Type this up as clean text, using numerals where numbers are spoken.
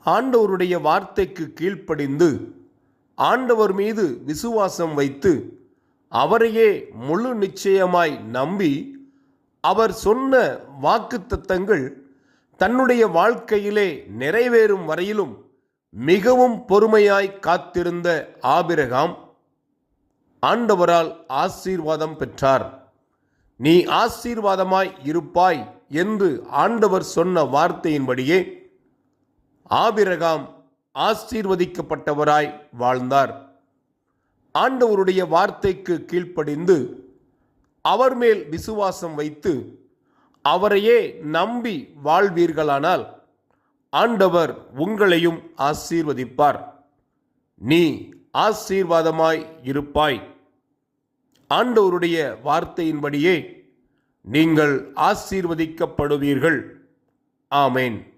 ஆண்டவருடைய வார்த்தைக்கு கீழ்ப்படிந்து ஆண்டவர் மீது விசுவாசம் வைத்து அவரையே முழு நிச்சயமாய் நம்பி அவர் சொன்ன வாக்குத்தத்தங்கள் தன்னுடைய வாழ்க்கையிலே நிறைவேறும் வரையிலும் மிகவும் பொறுமையாய் காத்திருந்த ஆபிரகாம் ஆண்டவரால் ஆசீர்வாதம் பெற்றார். நீ ஆசீர்வாதமாய் இருப்பாய் என்று ஆண்டவர் சொன்ன வார்த்தையின்படியே ஆபிரகாம் ஆசீர்வதிக்கப்பட்டவராய் வாழ்ந்தார். ஆண்டவருடைய வார்த்தைக்கு கீழ்ப்படிந்து அவர் மேல் விசுவாசம் வைத்து அவரையே நம்பி வாழ்வீர்களானால் ஆண்டவர் உங்களையும் ஆசீர்வதிப்பார். நீ ஆசீர்வாதமாய் இருப்பாய். ஆண்டவருடைய வார்த்தையின்படியே நீங்கள் ஆசீர்வதிக்கப்படுவீர்கள். ஆமேன்.